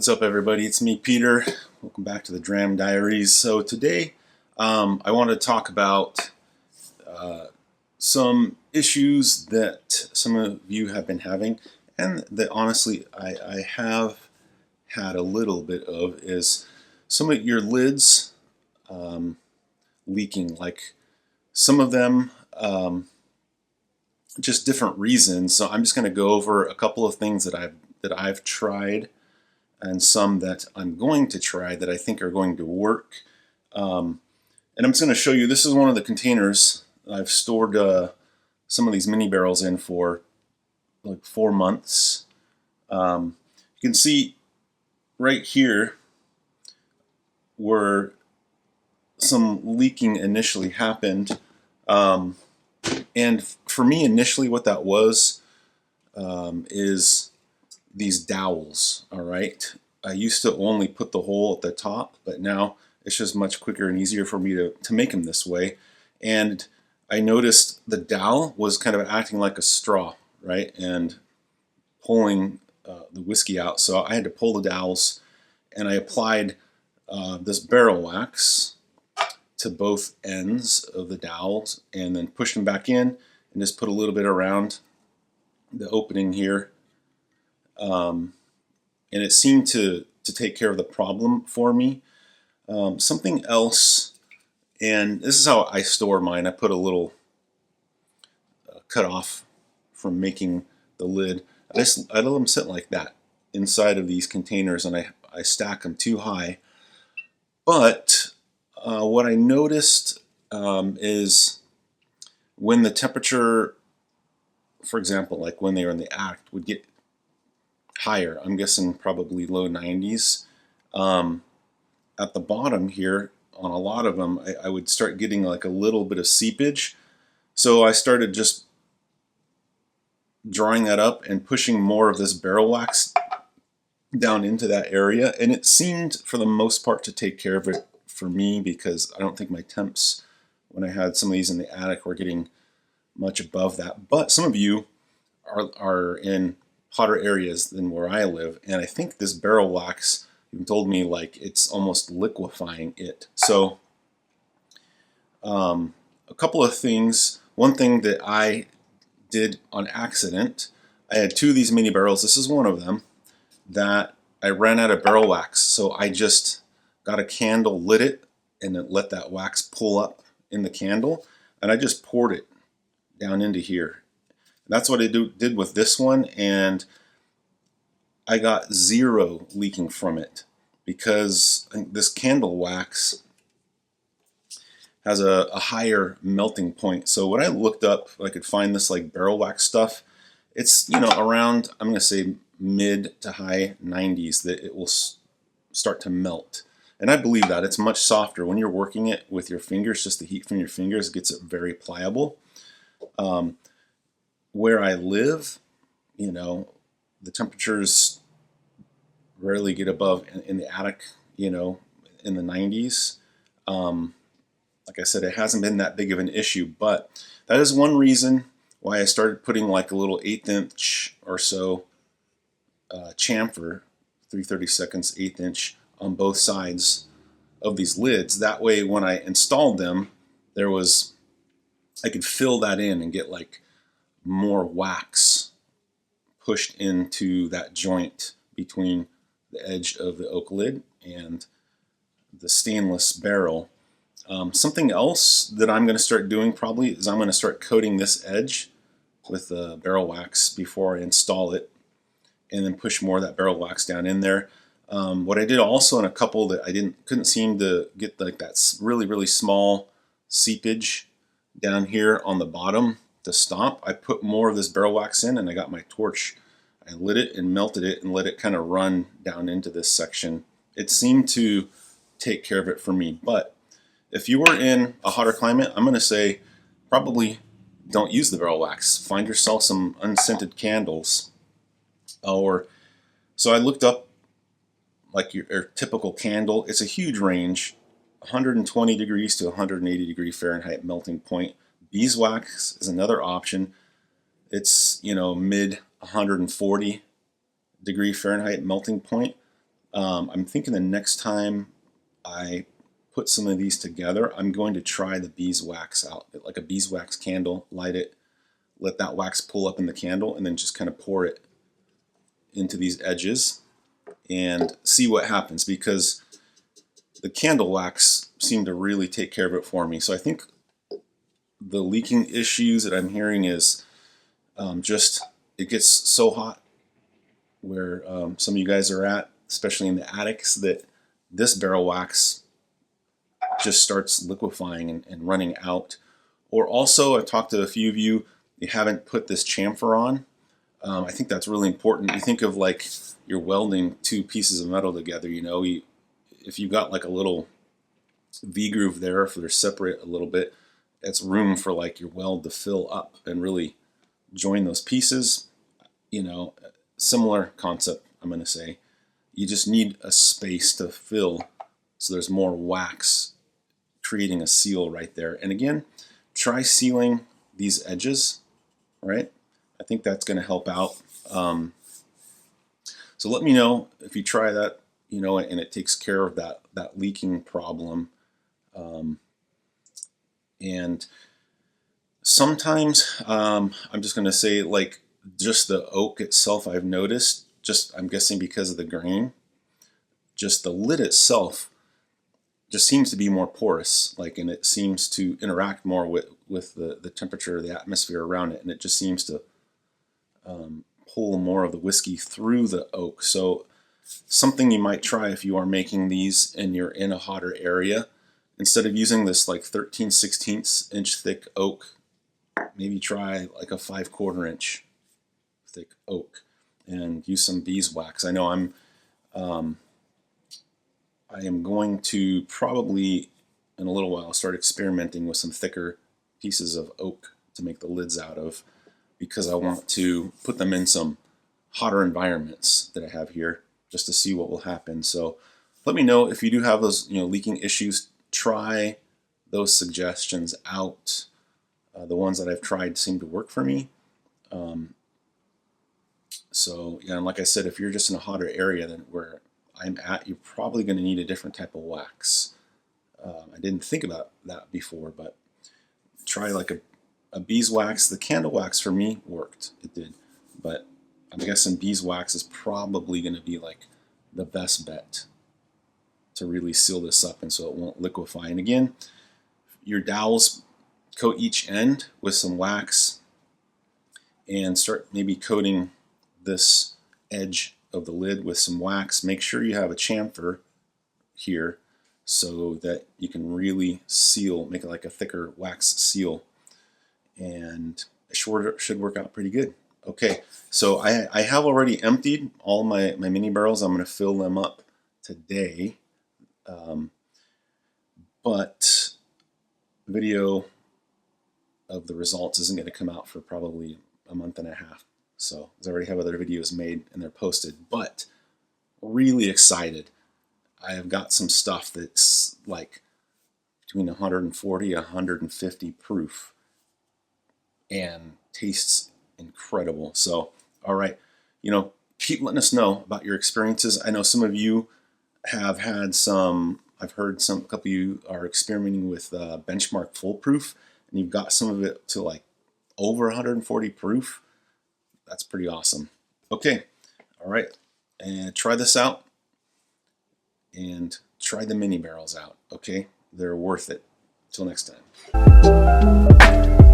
What's up, everybody? It's me, Peter. Welcome back to the Dram Diaries. So today I want to talk about some issues that some of you have been having, and that honestly I have had a little bit of, is some of your lids leaking. Like some of them just different reasons. So I'm just going to go over a couple of things that I've tried, and some that I'm going to try that I think are going to work. And I'm just going to show you, this is one of the containers I've stored some of these mini barrels in for like 4 months. You can see right here where some leaking initially happened. And for me, initially what that was is these dowels. All right, I used to only put the hole at the top, but now it's just much quicker and easier for me to make them this way. And I noticed the dowel was kind of acting like a straw, right, and pulling the whiskey out. So I had to pull the dowels, and I applied this barrel wax to both ends of the dowels, and then pushed them back in, and just put a little bit around the opening here. And it seemed to take care of the problem for me. Something else, and this is how I store mine. I put a little cut off from making the lid. I let them sit like that inside of these containers, and I stack them too high. But what I noticed is when the temperature, for example, like when they were in the act, would get higher, I'm guessing probably low 90s, at the bottom here on a lot of them, I would start getting like a little bit of seepage. So I started just drawing that up and pushing more of this barrel wax down into that area, and it seemed for the most part to take care of it for me, because I don't think my temps when I had some of these in the attic were getting much above that. But some of you are in hotter areas than where I live, and I think this barrel wax even told me like it's almost liquefying it. So a couple of things. One thing that I did on accident, I had 2 of these mini barrels. This is one of them that I ran out of barrel wax, so I just got a candle, lit it, and then let that wax pull up in the candle, and I just poured it down into here. That's what I did with this one, and I got 0 leaking from it, because this candle wax has a higher melting point. So when I looked up, I could find this like barrel wax stuff. It's, you know, around, I'm going to say mid to high 90s that it will start to melt. And I believe that it's much softer when you're working it with your fingers. Just the heat from your fingers gets it very pliable. Where I live, you know, the temperatures rarely get above, in the attic, you know, in the 90s. Like I said, it hasn't been that big of an issue, but that is one reason why I started putting like a little 1/8 inch or so chamfer, 3/32 1/8 inch on both sides of these lids. That way when I installed them, I could fill that in and get like more wax pushed into that joint between the edge of the oak lid and the stainless barrel. Something else that I'm going to start doing probably is I'm going to start coating this edge with the barrel wax before I install it, and then push more of that barrel wax down in there. What I did also in a couple that I couldn't seem to get like that really small seepage down here on the bottom to stop, I put more of this barrel wax in, and I got my torch. I lit it and melted it and let it kind of run down into this section. It seemed to take care of it for me. But if you were in a hotter climate, I'm going to say probably don't use the barrel wax. Find yourself some unscented candles. So I looked up like your typical candle. It's a huge range, 120 degrees to 180 degree Fahrenheit melting point. Beeswax is another option. It's, you know, mid 140 degree Fahrenheit melting point. I'm thinking the next time I put some of these together, I'm going to try the beeswax out, like a beeswax candle, light it, let that wax pull up in the candle, and then just kind of pour it into these edges and see what happens, because the candle wax seemed to really take care of it for me. So I think the leaking issues that I'm hearing is just it gets so hot where some of you guys are at, especially in the attics, that this barrel wax just starts liquefying and running out. Or also, I've talked to a few of you, you haven't put this chamfer on. I think that's really important. You think of like you're welding two pieces of metal together, you know, if you've got like a little V-groove there, if they're separate a little bit, that's room for like your weld to fill up and really join those pieces. You know, similar concept, I'm going to say. You just need a space to fill so there's more wax creating a seal right there. And again, try sealing these edges, right? I think that's going to help out. So let me know if you try that, you know, and it takes care of that leaking problem. And sometimes I'm just going to say, like, just the oak itself, I've noticed, just I'm guessing because of the grain, just the lid itself just seems to be more porous, like, and it seems to interact more with the temperature of the atmosphere around it, and it just seems to pull more of the whiskey through the oak. So something you might try if you are making these and you're in a hotter area, instead of using this like 13/16 inch thick oak, maybe try like a 5/4 inch thick oak and use some beeswax. I know I am going to probably in a little while start experimenting with some thicker pieces of oak to make the lids out of, because I want to put them in some hotter environments that I have here just to see what will happen. So let me know if you do have those, you know, leaking issues. Try those suggestions out. The ones that I've tried seem to work for me. So yeah, and like I said, if you're just in a hotter area than where I'm at, you're probably going to need a different type of wax. I didn't think about that before, but try like a beeswax. The candle wax for me worked, it did, but I'm guessing beeswax is probably going to be like the best bet to really seal this up and so it won't liquefy. And again, your dowels, coat each end with some wax and start maybe coating this edge of the lid with some wax. Make sure you have a chamfer here so that you can really seal, make it like a thicker wax seal, and it should work out pretty good. Okay, so I have already emptied all my mini barrels. I'm going to fill them up today, but video of the results isn't going to come out for probably a month and a half. So I already have other videos made and they're posted, but really excited. I have got some stuff that's like between 140 and 150 proof and tastes incredible. So, all right, you know, keep letting us know about your experiences. I know some of you have had some, I've heard a couple of you are experimenting with benchmark foolproof, and you've got some of it to like over 140 proof. That's pretty awesome. Okay, all right, and try this out and try the mini barrels out, okay? They're worth it. Till next time.